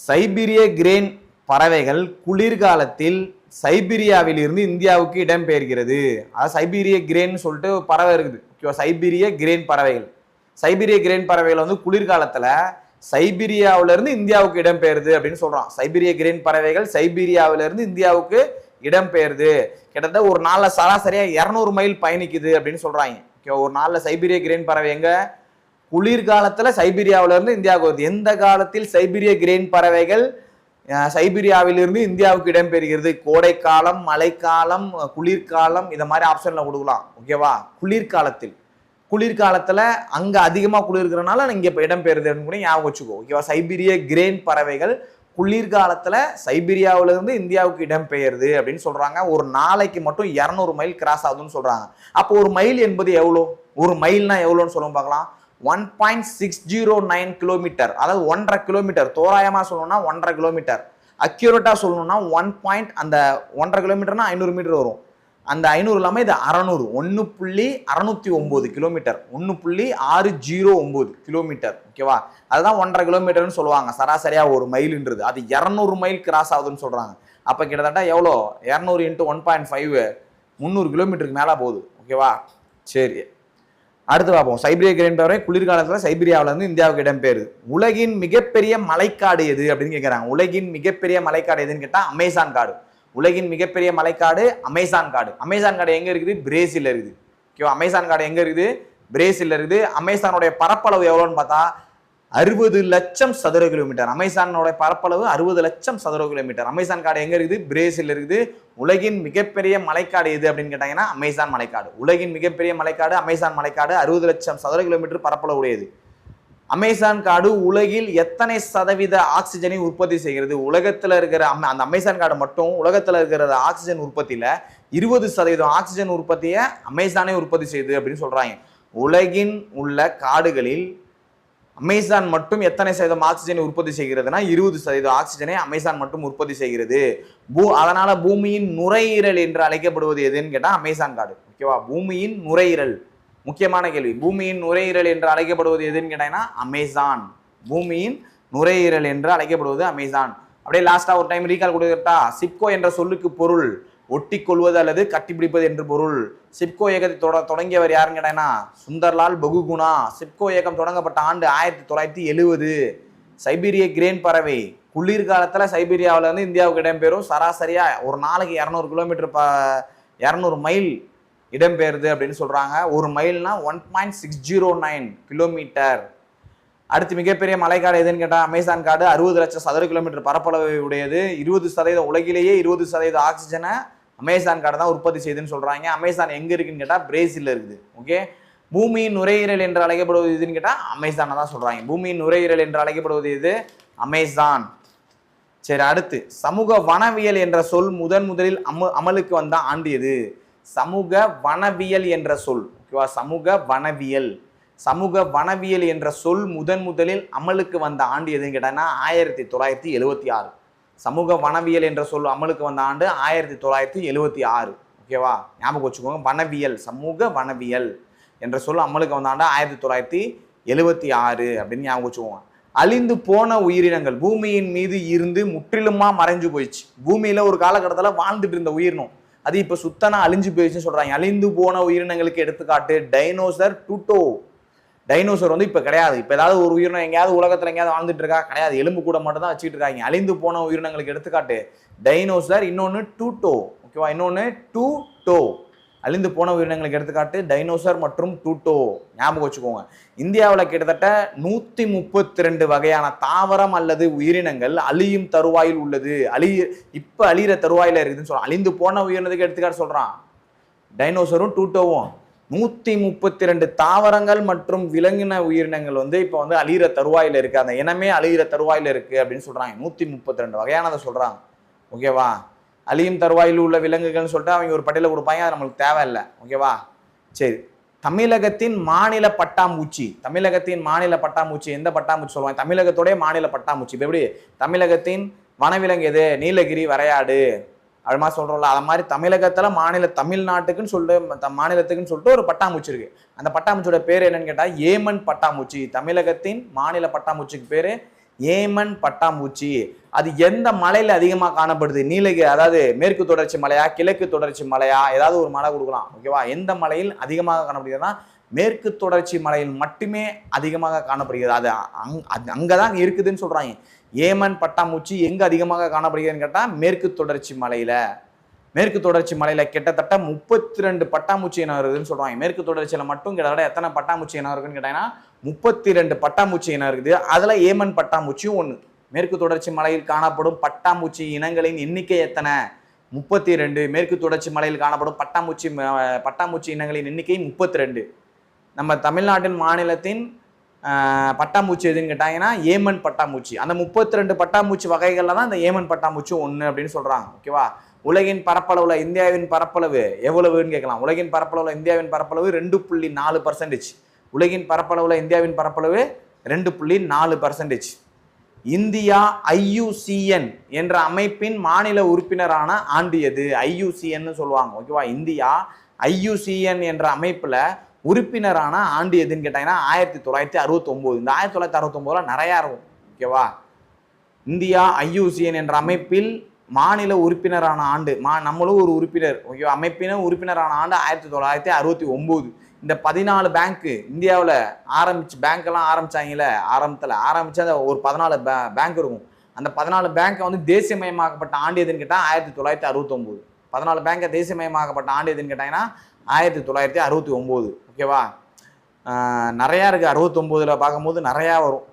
சைபீரிய கிரேன் பறவைகள் குளிர்காலத்தில் சைபீரியாவில் இருந்து இந்தியாவுக்கு இடம்பெயர்கிறது. அதாவது சைபீரிய கிரேன் சொல்லிட்டு பறவை இருக்குது. ஓகேவா, சைபீரிய கிரேன் பறவைகள். சைபீரிய கிரேன் பறவைகள் வந்து குளிர்காலத்துல சைபீரியாவில இருந்து இந்தியாவுக்கு இடம்பெயருது அப்படின்னு சொல்றான். சைபீரிய கிரேன் பறவைகள் சைபீரியாவில இருந்து இந்தியாவுக்கு இடம்பெயருது. கிட்டத்தட்ட ஒரு நாள்ல சராசரியா 200 மைல் பயணிக்குது அப்படின்னு சொல்றாங்க. ஒரு நாள்ல சைபீரிய கிரேன் பறவை எங்க குளிர்காலத்துல சைபீரியாவில இருந்து இந்தியாவுக்கு வருது. எந்த காலத்தில் சைபீரிய கிரேன் பறவைகள் சைபீரியாவிலிருந்து இந்தியாவுக்கு இடம்பெறுகிறது. கோடைக்காலம், மழைக்காலம், குளிர்காலம், இதை மாதிரி ஆப்ஷன்ல கொடுக்கலாம். ஓகேவா? குளிர்காலத்துல அங்க அதிகமா குளிர் இருக்கிறனால இங்க இப்ப இடம்பெறுதுன்னு கூட ஞாபகம் வச்சுக்கோ. ஓகேவா? சைபீரிய கிரேன் பறவைகள் குளிர்காலத்துல சைபீரியாவில இருந்து இந்தியாவுக்கு இடம்பெயருது அப்படின்னு சொல்றாங்க. ஒரு நாளைக்கு மட்டும் 200 மைல் கிராஸ் ஆகுதுன்னு சொல்றாங்க. அப்போ ஒரு மைல் என்பது எவ்வளோ? ஒரு மைல்னா எவ்வளோன்னு சொல்லுவோம் பார்க்கலாம். 1.609 கிலோமீட்டர், அதாவது 1.5 கிலோமீட்டர். தோராயமா சொல்லணும்னா 1.5 கிலோமீட்டர். அக்யூரேட்டா சொல்லணும்னா 1.5 கிலோமீட்டர்னா 500 மீட்டர் வரும். அந்த 500 இல்லாமல் இது 600, 1.609 கிலோமீட்டர், 1.609 கிலோமீட்டர். ஓகேவா? அதுதான் 1.5 கிலோமீட்டர்னு சொல்லுவாங்க சராசரியா ஒரு மைல்ன்றது. அது 200 மைல் கிராஸ் ஆகுதுன்னு சொல்றாங்க. அப்ப கிட்டத்தட்ட எவ்வளோ? 200 × 1.5 300 கிலோமீட்டருக்கு மேல போகுது. ஓகேவா? சரி, அடுத்து பார்ப்போம். சைபீரிய கிரேன் பறவை குளிர்காலத்தில் சைபீரியாவில இருந்து இந்தியாவுக்கு இடம்பெயருது. உலகின் மிகப்பெரிய மலைக்காடு எது அப்படின்னு கேட்கிறாங்க. உலகின் மிகப்பெரிய மலைக்காடு எதுன்னு கேட்டா அமேசான் காடு. உலகின் மிகப்பெரிய மலைக்காடு அமேசான் காடு. அமேசான் காடு எங்க இருக்குது? பிரேசில்ல இருக்குது. ஓகேவா? அமேசான் காடு எங்க இருக்குது? பிரேசில்ல இருக்குது. அமேசானுடைய பரப்பளவு எவ்வளோன்னு பார்த்தா 60 லட்சம் சதுர கிலோமீட்டர். அமேசானோட பரப்பளவு 60 லட்சம் சதுர கிலோமீட்டர். அமேசான் காடு எங்க இருக்குது? பிரேசில்ல இருக்குது. உலகின் மிகப்பெரிய மலைக்காடு எது அப்படின்னு கேட்டாங்கன்னா அமேசான் மலைக்காடு. உலகின் மிகப்பெரிய மலைக்காடு அமேசான் மலைக்காடு, 60 லட்சம் சதுர கிலோமீட்டர் பரப்பளவு உடையது. அமேசான் காடு உலகில் எத்தனை சதவீத ஆக்சிஜனை உற்பத்தி செய்கிறது? உலகத்துல இருக்கிற அந்த அமேசான் காடு மட்டும் உலகத்துல இருக்கிற ஆக்சிஜன் உற்பத்தியில 20% ஆக்சிஜன் உற்பத்தியை அமேசானே உற்பத்தி செய்யுது அப்படின்னு சொல்றாங்க. உலகின் உள்ள காடுகளில் அமேசான் மட்டும் எத்தனை சதவீதம் ஆக்சிஜனை உற்பத்தி செய்கிறதுனா 20% ஆக்சிஜனை அமேசான் மட்டும் உற்பத்தி செய்கிறது. அதனால பூமியின் நுரையீரல் என்று அழைக்கப்படுவது எதுன்னு கேட்டா அமேசான் காடு. ஓகேவா? பூமியின் நுரையீரல் முக்கியமான கேள்வி. பூமியின் நுரையீரல் என்று அழைக்கப்படுவது எதுன்னு கேட்டீங்கன்னா அமேசான். பூமியின் நுரையீரல் என்று அழைக்கப்படுவது அமேசான். அப்படியே லாஸ்டா ஒரு டைம் ரீகால் கொடுக்கட்டா. சிப்கோ என்ற சொல்லுக்கு பொருள் ஒட்டி கொள்வது அல்லது கட்டிப்பிடிப்பது என்று பொருள். சிப்கோ இயக்கத்தை தொடங்கியவர் யாருன்னு கேட்டீங்கன்னா சுந்தர்லால் பகுகுணா. சிப்கோ இயக்கம் தொடங்கப்பட்ட ஆண்டு 1970. சைபீரிய கிரேன் பறவை குளிர்காலத்துல சைபீரியாவில இருந்து இந்தியாவுக்கு இடம்பெறும். சராசரியா ஒரு நாளைக்கு 200 கிலோமீட்டர் 200 மைல் இடம்பெயருது அப்படின்னு சொல்றாங்க. ஒரு மைல்னா 1.609 கிலோமீட்டர். அடுத்து மிகப்பெரிய மலைக்காடு எதுன்னு கேட்டா அமேசான் காடு, 60 லட்சம் சதுர கிலோமீட்டர் பரப்பளவு உடையது. 20% உலகிலேயே 20% ஆக்சிஜனை அமேசான் காடு தான் உற்பத்தி செய்யுதுன்னு சொல்றாங்க. அமேசான் எங்க இருக்குன்னு கேட்டா பிரேசில்ல இருக்குது. ஓகே, பூமியின் நுரையீரல் என்று அழைக்கப்படுவது எதுன்னு கேட்டா அமேசானை தான் சொல்றாங்க. பூமியின் நுரையீரல் என்று அழைக்கப்படுவது இது அமேசான். சரி, அடுத்து சமூக வனவியல் என்ற சொல் முதலில் அமலுக்கு வந்த ஆண்டு எது? சமூக வனவியல் என்ற சொல். ஓகேவா? சமூக வனவியல் என்ற சொல் முதலில் அமலுக்கு வந்த ஆண்டு எதுன்னு கேட்டாங்கன்னா 1976. சமூக வனவியல் என்ற சொல் அமலுக்கு வந்த ஆண்டு 1976. ஓகேவா? ஞாபகம் வச்சுக்கோங்க. வனவியல், சமூக வனவியல் என்ற சொல் அமலுக்கு வந்த ஆண்டு 1976 அப்படின்னு ஞாபகம் வச்சுக்கோங்க. அழிந்து போன உயிரினங்கள் பூமியின் மீது இருந்து முற்றிலுமா மறைஞ்சு போயிடுச்சு. பூமியில ஒரு காலகட்டத்தில் வாழ்ந்துட்டு இருந்த உயிரினம் அது இப்ப சுத்தனா அழிஞ்சு போயிடுச்சுன்னு சொல்றாங்க. அழிந்து போன உயிரினங்களுக்கு எடுத்துக்காட்டு டைனோசர், டூட்டோ. டைனோசர் வந்து இப்ப கிடையாது. இப்ப ஏதாவது ஒரு உயிரினம் எங்கேயாவது உலகத்துல எங்கேயாவது வாழ்ந்துட்டு இருக்கா? கிடையாது. எலும்பு கூட மட்டும் தான் வச்சுட்டு இருக்காங்க. அழிந்து போன உயிரினங்களுக்கு எடுத்துக்காட்டு டைனோசர், இன்னொன்னு டூட்டோ. ஓகேவா? இன்னொன்னு டூட்டோ. அழிந்து போன உயிரினங்களுக்கு எடுத்துக்காட்டு டைனோசர் மற்றும் டூட்டோ. ஞாபகம் வச்சுக்கோங்க. இந்தியாவில் கிட்டத்தட்ட 132 வகையான தாவரம் அல்லது உயிரினங்கள் அழியும் தருவாயில் உள்ளது. இப்ப அழியிற தருவாயில இருக்குதுன்னு சொல்றான். அழிந்து போன உயிரினத்துக்கு எடுத்துக்காட்டு சொல்றான் டைனோசரும் டூட்டோவும். 132 தாவரங்கள் மற்றும் விலங்கின உயிரினங்கள் வந்து இப்ப வந்து அழியிற தருவாயில இருக்கு. அந்த இனமே அழியிற தருவாயில இருக்கு அப்படின்னு சொல்றாங்க. 132 வகையானதை சொல்றாங்க. ஓகேவா? அழியும் தருவாயில் உள்ள விலங்குகள்னு சொல்லிட்டு அவங்க ஒரு பட்டியல கொடுப்பாங்க. அது நம்மளுக்கு தேவையில்லை. ஓகேவா? சரி, தமிழகத்தின் மாநில பட்டாம்பூச்சி. தமிழகத்தின் மாநில பட்டாம்பூச்சி எந்த பட்டாம்பூச்சி சொல்லுவாங்க? தமிழகத்தோடைய மாநில பட்டாம்பூச்சி. இப்போ எப்படி தமிழகத்தின் வனவிலங்கு எது? நீலகிரி வரையாடு. அது மாதிரி சொல்றோம்ல, அது மாதிரி தமிழகத்துல தமிழ்நாட்டுக்குன்னு சொல்லிட்டு மாநிலத்துக்குன்னு சொல்லிட்டு ஒரு பட்டாம்பூச்சி இருக்கு. அந்த பட்டாம்பூச்சியோட பேர் என்னன்னு கேட்டா ஏமன் பட்டாம்பூச்சி. தமிழகத்தின் மாநில பட்டாம்பூச்சிக்கு பேரு ஏமன் பட்டாம்பூச்சி. அது எந்த மலையில அதிகமா காணப்படுது? நீலகிரி, அதாவது மேற்கு தொடர்ச்சி மலையா, கிழக்கு தொடர்ச்சி மலையா? ஏதாவது ஒரு மலை கொடுக்கலாம். ஓகேவா? எந்த மலையில் அதிகமாக காணப்படுகிறதுனா மேற்கு தொடர்ச்சி மலையில் மட்டுமே அதிகமாக காணப்படுகிறது. அது அங்கதான் இருக்குதுன்னு சொல்றாங்க. ஏமன் பட்டாம்பூச்சி எங்க அதிகமாக காணப்படுகிறதுன்னு கேட்டா மேற்கு தொடர்ச்சி மலையில. மேற்கு தொடர்ச்சி மலையில கிட்டத்தட்ட 32 பட்டாம்பூச்சி இனம் இருக்குதுன்னு சொல்றாங்க. மேற்கு தொடர்ச்சியில மட்டும் கிட்டத்தட்ட எத்தனை பட்டாம்பூச்சி இனம் இருக்குன்னு கேட்டாங்கன்னா 32 பட்டாம்பூச்சி இனம் இருக்குது. அதுல ஏமன் பட்டாம்பூச்சியும் ஒண்ணு. மேற்கு தொடர்ச்சி மலையில் காணப்படும் பட்டாம்பூச்சி இனங்களின் எண்ணிக்கை எத்தனை? 32. மேற்கு தொடர்ச்சி மலையில் காணப்படும் பட்டாம்பூச்சி இனங்களின் எண்ணிக்கை 32. நம்ம தமிழ்நாட்டின் மாநிலத்தின் பட்டாம்பூச்சி எதுன்னு கேட்டாங்கன்னா ஏமன் பட்டாம்பூச்சி. அந்த 32 பட்டாம்பூச்சி வகைகள்ல தான் இந்த ஏமன் பட்டாம்பூச்சி ஒன்று அப்படின்னு சொல்றாங்க. ஓகேவா? உலகின் பரப்பளவுல இந்தியாவின் பரப்பளவு எவ்வளவுன்னு கேட்கலாம். உலகின் பரப்பளவுல இந்தியாவின் பரப்பளவு 2.4%. உலகின் பரப்பளவுல இந்தியாவின் பரப்பளவு 2.4%. இந்தியா IUCN என்ற அமைப்பின் மாநில உறுப்பினரான ஆண்டு எது? IUCN சொல்லுவாங்க. ஓகேவா? இந்தியா IUCN என்ற அமைப்புல உறுப்பினரான ஆண்டு எதுன்னு கேட்டாங்கன்னா 1969. இந்த 1969 நிறையா இருக்கும். ஓகேவா? இந்தியா IUCN என்ற அமைப்பில் மாநில உறுப்பினரான ஆண்டு, நம்மளும் ஒரு உறுப்பினர். ஓகேவா? அமைப்பின உறுப்பினரான ஆண்டு 1969. இந்த 14 பேங்க்கு இந்தியாவில் பேங்க் எல்லாம் ஆரம்பிச்சாங்கல்ல, ஆரம்பிச்ச ஒரு 14 பேங்க் இருக்கும். அந்த 14 பேங்கை வந்து தேசியமயமாக்கப்பட்ட ஆண்டு எதுன்னு கேட்டால் 1969. 14 பேங்கை தேசியமயமாக்கப்பட்ட ஆண்டு எதுன்னு கேட்டாங்கன்னா 1969. ஓகேவா? நிறையா இருக்குது. 69 பார்க்கும்போது நிறையா வரும்.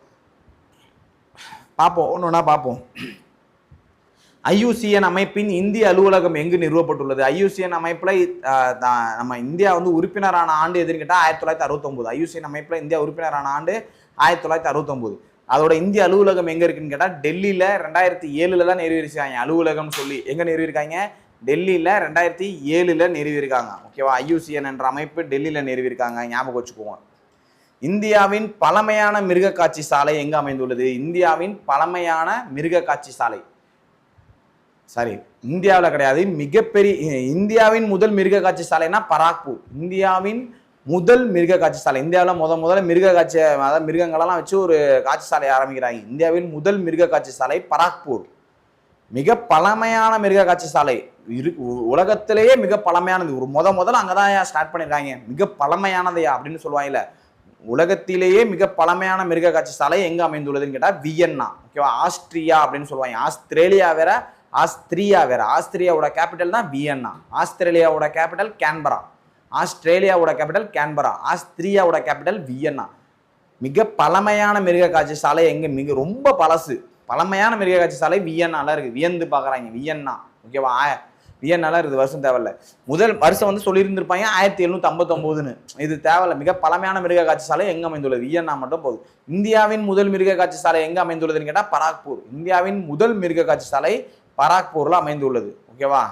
பார்ப்போம், ஒன்று ஒன்றா பார்ப்போம். IUCN அமைப்பின் இந்திய அலுவலகம் எங்கு நிறுவப்பட்டுள்ளது? IUCN அமைப்பில் நம்ம இந்தியா வந்து உறுப்பினரான ஆண்டு எதுன்னு கேட்டால் 1969. IUCN அமைப்பில் இந்தியா உறுப்பினரான ஆண்டு 1969. அதோட இந்திய அலுவலகம் எங்கே இருக்குன்னு கேட்டால் டெல்லியில் 2007 தான் நிறுவிருக்காங்க. அலுவலகம்னு சொல்லி எங்கே நிறுவிருக்காங்க? டெல்லியில் 2007 நிறுவிருக்காங்க. ஓகேவா? IUCN என்ற அமைப்பு டெல்லியில் நிறுவிருக்காங்க. ஞாபகம் வச்சுக்குவோம். இந்தியாவின் பழமையான மிருக காட்சி சாலை எங்கே அமைந்துள்ளது? இந்தியாவின் பழமையான மிருக காட்சி சாலை, சாரி, இந்தியாவில் கிடையாது, இந்தியாவின் முதல் மிருக காட்சி சாலைனா பராக்பூர். இந்தியாவின் முதல் மிருக காட்சி சாலை. இந்தியாவில் முதல்ல மிருக காட்சி, அதாவது மிருகங்களெல்லாம் வச்சு ஒரு காட்சி சாலை ஆரம்பிக்கிறாங்க. இந்தியாவின் முதல் மிருக காட்சி சாலை பராக்பூர். மிக பழமையான மிருக காட்சி சாலை உலகத்திலேயே மிக பழமையானது. ஒரு முதல்ல அங்கதான் ஸ்டார்ட் பண்ணிருக்காங்க. மிக பழமையானதையா அப்படின்னு சொல்லுவாங்கல்ல. உலகத்திலேயே மிக பழமையான மிருக காட்சி சாலை எங்க அமைந்துள்ளதுன்னு கேட்டா வியன்னா. ஓகேவா? ஆஸ்திரியா அப்படின்னு சொல்லுவாங்க. ஆஸ்திரேலியா வேற, ஆஸ்திரியா வேற. ஆஸ்திரியாவோட கேபிட்டல் தான் வியன்னா. ஆஸ்திரேலியாவோட கேபிட்டல் கேன்பரா. ஆஸ்திரேலியாவோட கேபிட்டல் கேன்பரா. ஆஸ்திரியாவோட கேபிட்டல் வியன்னா. மிக பழமையான மிருக காட்சி சாலை எங்க? ரொம்ப பழசு. பழமையான மிருக காட்சி சாலை வியன்னால இருக்கு. வியந்து பாக்குறாங்க. வியன்னா. ஓகேவா? வியன்னால இருக்குது. வருஷம் தேவையில்ல. முதல் வருஷம் வந்து சொல்லியிருந்திருப்பாங்க 1759. இது தேவையில்ல. மிக பழமையான மிருக காட்சி சாலை எங்க அமைந்துள்ளது? வியன்னா மட்டும் போதும். இந்தியாவின் முதல் மிருக காட்சி சாலை எங்க அமைந்துள்ளதுன்னு கேட்டா பராக்பூர். இந்தியாவின் முதல் மிருக காட்சி சாலை பராக்பூர்ல அமைந்துள்ளது. ஓகேவா?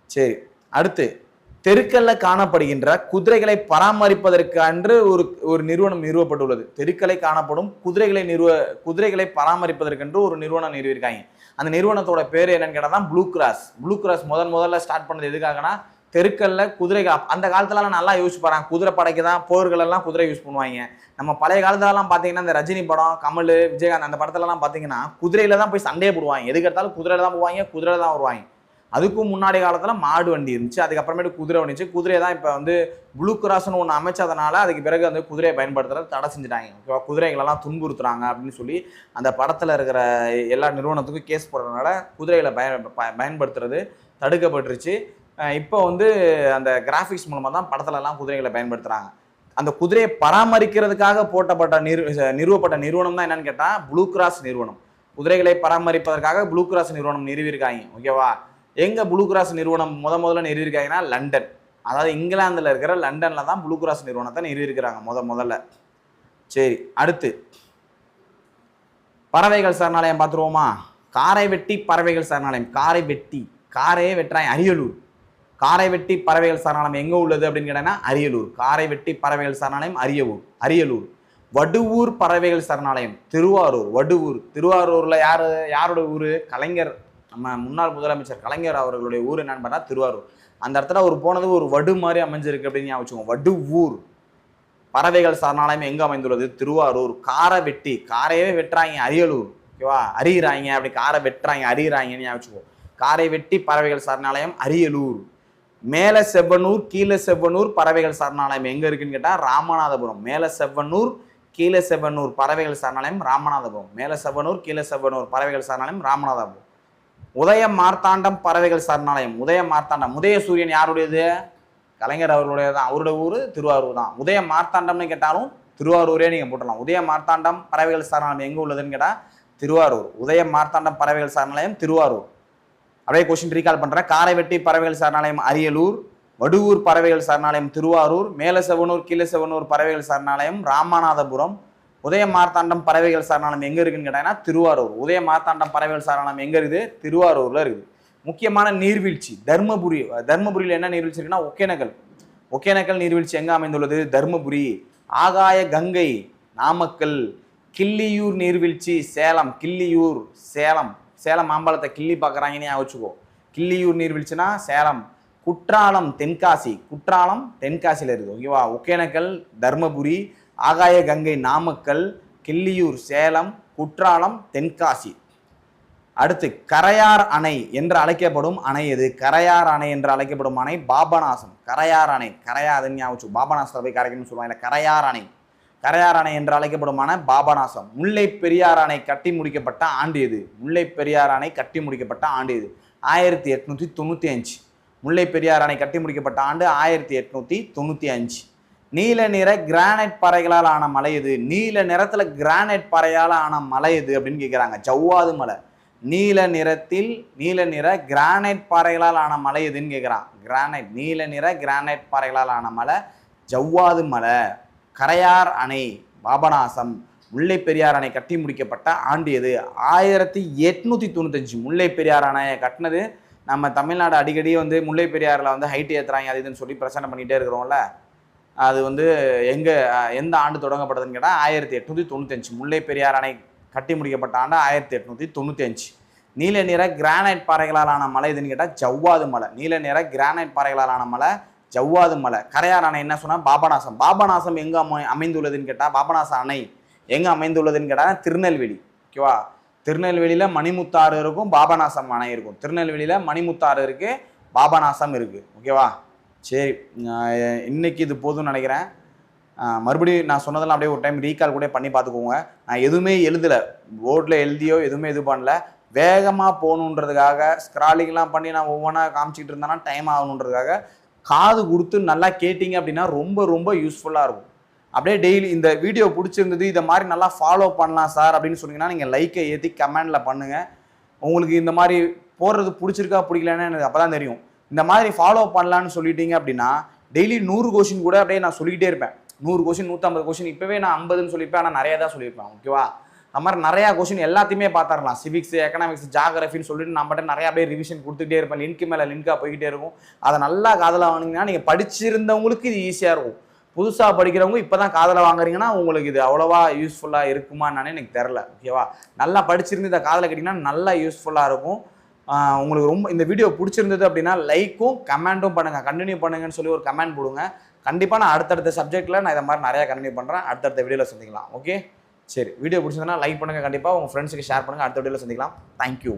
சரி, அடுத்து தெருக்கல்ல காணப்படுகின்ற குதிரைகளை பராமரிப்பதற்கு அன்று ஒரு நிறுவனம் நிறுவப்பட்டுள்ளது. தெருக்களை காணப்படும் குதிரைகளை பராமரிப்பதற்கென்று ஒரு நிறுவனம் நிறுவிருக்காங்க. அந்த நிறுவனத்தோட பேர் என்னன்னு கேட்டா தான் ப்ளூ கிராஸ். ப்ளூ கிராஸ் முதல்ல ஸ்டார்ட் பண்ணது எதுக்காகனா தெருக்கல்ல குதிரைகள். அந்த காலத்துலலாம் நல்லா யூஸ் பண்ணுறாங்க. குதிரை படைக்கு தான் போர்கள் எல்லாம் குதிரை யூஸ் பண்ணுவாங்க. நம்ம பழைய காலத்துலலாம் பார்த்தீங்கன்னா இந்த ரஜினி படம், கமல், விஜயகாந்த் அந்த படத்துலலாம் பார்த்தீங்கன்னா குதிரையில தான் போய் சண்டையே போடுவாங்க. எதுக்கு எடுத்தாலும் குதிரையில தான் போவாங்க, குதிரையில தான் வருவாங்க. அதுக்கும் முன்னாடி காலத்துல மாடு வண்டி இருந்துச்சு. அதுக்கப்புறமேட்டு குதிரை வந்துச்சு. குதிரையை தான் இப்போ வந்து ப்ளூ கிராஸ்னு ஒன்று அமைச்சதுனால அதுக்கு பிறகு வந்து குதிரையை பயன்படுத்துறது தடை செஞ்சுட்டாங்க. ஓகேவா? குதிரைகளெல்லாம் துன்புறுத்துறாங்க அப்படின்னு சொல்லி அந்த படத்தில் இருக்கிற எல்லா நிறுவனத்துக்கும் கேஸ் போடுறதுனால குதிரைகளை பயன்படுத்துறது தடுக்கப்பட்டுருச்சு. இப்போ வந்து அந்த கிராஃபிக்ஸ் மூலமாக தான் படத்துலலாம் குதிரைகளை பயன்படுத்துகிறாங்க. அந்த குதிரையை பராமரிக்கிறதுக்காக நிறுவப்பட்ட நிறுவனம் தான் என்னன்னு கேட்டால் ப்ளூ கிராஸ் நிறுவனம். குதிரைகளை பராமரிப்பதற்காக ப்ளூ கிராஸ் நிறுவனம் நிறுவிருக்காங்க. ஓகேவா? எங்க ப்ளூ கிராஸ் நிறுவனம் முதல்ல நிறுவிருக்காங்கன்னா லண்டன். அதாவது இங்கிலாந்துல இருக்கிற லண்டன்ல தான் ப்ளூ கிராஸ் நிறுவனத்தை நிறுவிருக்கிறாங்க முதல்ல. சரி, அடுத்து பறவைகள் சரணாலயம் பார்த்துருவோமா? காரைவெட்டி பறவைகள் சரணாலயம். காரையே வெட்டுறாங்க. அரியலூர். காரைவெட்டி பறவைகள் சரணாலயம் எங்க உள்ளது அப்படின்னு கேட்டீங்கன்னா அரியலூர். காரைவெட்டி பறவைகள் சரணாலயம் அரியலூர். வடுவூர் பறவைகள் சரணாலயம் திருவாரூர். திருவாரூர்ல யாரோட ஊரு? கலைஞர், நம்ம முன்னாள் முதலமைச்சர் கலைஞர் அவர்களுடைய ஊர் என்னன்னு பார்த்தா திருவாரூர். அந்த இடத்துல ஒரு போனது ஒரு வடு மாதிரி அமைஞ்சிருக்கு அப்படின்னு ஞாபகம். வடுவூர் பறவைகள் சரணாலயம் எங்க அமைந்துள்ளது? திருவாரூர். காரைவெட்டி, காரையே வெட்டுறாங்க. அரியலூர். ஓகேவா? அறிகிறாங்க. அப்படி காரை வெட்டுறாங்க, அறிகிறாங்கன்னு ஞாபகம். காரைவெட்டி பறவைகள் சரணாலயம் அரியலூர். மேல செவ்வனூர் கீழே செவ்வனூர் பறவைகள் சரணாலயம் எங்க இருக்குன்னு கேட்டா ராமநாதபுரம். மேல செவ்வனூர் கீழே செவ்வனூர் பறவைகள் சரணாலயம் ராமநாதபுரம். மேல செவ்வனூர் கீழே செவ்வனூர் பறவைகள் சரணாலயம் ராமநாதபுரம். உதய மார்த்தாண்டம் பறவைகள் சரணாலயம். உதய சூரியன் யாருடையது? கலைஞர் அவர்களுடைய தான். அவருடைய ஊரு திருவாரூர் தான். உதய மார்த்தாண்டம்னு கேட்டாலும் திருவாரூரே நீங்க போட்டலாம். உதய மார்த்தாண்டம் பறவைகள் சரணாலயம் எங்க உள்ளதுன்னு கேட்டா திருவாரூர். உதயம் மார்த்தாண்டம் பறவைகள் சரணாலயம் திருவாரூர். அப்படியே கொஸ்டின் ரீகால் பண்ணுறேன். காரைவெட்டி பறவைகள் சரணாலயம் அரியலூர், வடுவூர் பறவைகள் சரணாலயம் திருவாரூர், மேலசெவனூர் கீழசெவனூர் பறவைகள் சரணாலயம் ராமநாதபுரம், உதயம் மார்த்தாண்டம் பறவைகள் சரணாலயம் எங்கே இருக்குன்னு கேட்டாங்கன்னா திருவாரூர். உதயம் மார்த்தாண்டம் பறவைகள் சரணாலயம் எங்கே இருக்குது? திருவாரூரில் இருக்குது. முக்கியமான நீர்வீழ்ச்சி தர்மபுரி. தர்மபுரியில் என்ன நீர்வீழ்ச்சி இருக்குன்னா ஒகேனக்கல். ஒகேனக்கல் நீர்வீழ்ச்சி எங்கே அமைந்துள்ளது? தர்மபுரி. ஆகாய கங்கை நாமக்கல். கிள்ளியூர் நீர்வீழ்ச்சி சேலம். கிள்ளியூர் சேலம். சேலம் மாம்பழத்தை கிள்ளி பார்க்குறாங்கன்னு வச்சுக்கோ. கிள்ளியூர் நீர்வீழ்ச்சினா சேலம். குற்றாலம் தென்காசி. குற்றாலம் தென்காசியில் இருக்குது. ஓகேவா? ஒகேனக்கல் தர்மபுரி, ஆகாய கங்கை நாமக்கல், கிள்ளியூர் சேலம், குற்றாலம் தென்காசி. அடுத்து கரையார் அணை என்று அழைக்கப்படும் அணை எது? கரையார் அணை என்று அழைக்கப்படும் அணை பாபநாசம். கரையார் அணை. கரையாதுன்னு ஞாபகம். பாபநாசத்தை போய் கரைக்கணும்னு சொல்லுவாங்க. கரையார் அணை. கரையார் அணை என்று அழைக்கப்படும் அணை பாபநாசம். முல்லை பெரியார் அணை கட்டி முடிக்கப்பட்ட ஆண்டு எது? முல்லை பெரியார் அணை கட்டி முடிக்கப்பட்ட ஆண்டு எது? 1895. முல்லை பெரியார் அணை கட்டி முடிக்கப்பட்ட ஆண்டு 1895. நீல நிற கிரானைட் பாறைகளால் ஆன மலை எது? நீல நிறத்துல கிரானைட் பாறையால் ஆன மலை எது அப்படின்னு கேட்குறாங்க. ஜவ்வாது மலை. நீல நிற கிரானைட் பாறைகளால் ஆன மலை எதுன்னு கேட்குறான். கிரானைட். நீல நிற கிரானைட் பாறைகளால் ஆன மலை ஜவ்வாது மலை. கரையார் அணை பாபநாசம். முல்லை பெரியார் அணை கட்டி முடிக்கப்பட்ட ஆண்டு எது? 1895. முல்லை பெரியார் அணையை கட்டினது நம்ம தமிழ்நாடு. அடிக்கடி முல்லை பெரியாரில் ஹைட் ஏற்றுறாங்க அது இதுன்னு சொல்லி பிரச்சனை பண்ணிகிட்டே இருக்கிறோம்ல. அது எந்த ஆண்டு தொடங்கப்பட்டதுன்னு கேட்டால் 1895. முல்லை பெரியார் அணை கட்டி முடிக்கப்பட்ட ஆண்டு 1895. நீல நிற கிரானைட் பாறைகளால் ஆன மலை எதுன்னு கேட்டால் ஜவ்வாது மலை. நீல நிற கிரானைட் பாறைகளால் ஆன மலை ஜவ்வாது மலை. கரையார் அணை என்ன சொன்னால் பாபநாசம். பாபநாசம் எங்கே அமைந்துள்ளதுன்னு கேட்டால் பாபநாசம் அணை எங்கே அமைந்துள்ளதுன்னு கேட்டால் திருநெல்வேலி. ஓகேவா? திருநெல்வேலியில் மணிமுத்தாறு இருக்கும், பாபநாசம் அணை இருக்கும். திருநெல்வேலியில் மணிமுத்தாறு இருக்குது, பாபநாசம் இருக்குது. ஓகேவா? சரி, இன்னைக்கு இது போதும்னு நினைக்கிறேன். மறுபடியும் நான் சொன்னதெல்லாம் அப்படியே ஒரு டைம் ரீகால் கூட பண்ணி பார்த்துக்கோங்க. நான் எதுவுமே எழுதலை, போர்டில் எழுதியோ எதுவுமே இது பண்ணல. வேகமாக போகணுன்றதுக்காக ஸ்க்ராலிங்லாம் பண்ணி நான் ஒவ்வொன்றா காமிச்சிக்கிட்டு இருந்தேன்னா டைம் ஆகணுன்றதுக்காக காது கொடுத்து நல்லா கேட்டிங்க அப்படின்னா ரொம்ப ரொம்ப யூஸ்ஃபுல்லாக இருக்கும். அப்படியே டெய்லி இந்த வீடியோ பிடிச்சிருந்தது, இதை மாதிரி நல்லா ஃபாலோ பண்ணலாம் சார் அப்படின்னு சொன்னீங்கன்னா நீங்கள் லைக்கை ஏற்றி கமெண்டில் பண்ணுங்கள். உங்களுக்கு இந்த மாதிரி போடுறது பிடிச்சிருக்கா பிடிக்கலன்னு எனக்கு அப்போ தான் தெரியும். இந்த மாதிரி ஃபாலோ பண்ணலான்னு சொல்லிட்டீங்க அப்படின்னா டெய்லி 100 கொஷின் கூட அப்படியே நான் சொல்லிக்கிட்டே இருப்பேன். 100 கொஷின் 150 கொஷின். இப்போவே நான் 50ன்னு சொல்லியிருப்பேன், ஆனால் நிறையா தான் சொல்லியிருப்பேன். ஓகேவா? அது மாதிரி நிறையா கொஷின் எல்லாத்தையுமே பார்த்துடலாம். சிவிக்ஸ், எக்கனாமிக்ஸ், ஜாகிரஃபின்னு சொல்லிட்டு நான் மட்டும் நிறையா அப்படியே ரிவிஷன் கொடுத்துக்கிட்டே இருப்பேன். லிங்க்கு மேலே லிங்காக போய்கிட்டே இருக்கும். அதை நல்லா காதில் வாங்கினீங்கன்னா நீங்கள் படிச்சிருந்தவங்களுக்கு இது ஈஸியாக இருக்கும். புதுசாக படிக்கிறவங்க இப்போ தான் காதில் வாங்குறீங்கன்னா உங்களுக்கு இது அவ்வளோவா யூஸ்ஃபுல்லாக இருக்குமான்னு எனக்கு தெரில. ஓகேவா? நல்லா படிச்சிருந்து இதை காதில் கேட்டிங்கன்னா நல்லா யூஸ்ஃபுல்லாக இருக்கும். உங்களுக்கு ரொம்ப இந்த வீடியோ பிடிச்சிருந்தது அப்படின்னா லைக்கும் கமெண்ட்டும் பண்ணுங்கள். கண்டினியூ பண்ணுங்கன்னு சொல்லி ஒரு கமெண்ட் போடுங்க. கண்டிப்பாக நான் அடுத்தடுத்த சப்ஜெக்ட்டில் நான் இதை மாதிரி நிறையா கண்டினியூ பண்ணுறேன். அடுத்தடுத்த வீடியோவில் சந்திக்கலாம். ஓகே, சரி. வீடியோ பிடிச்சிருந்தனா லைக் பண்ணுங்கள். கண்டிப்பாக உங்கள் ஃப்ரெண்ட்ஸுக்கு ஷேர் பண்ணுங்கள். அடுத்த வீடியோவில் சந்திக்கலாம். தேங்க்யூ.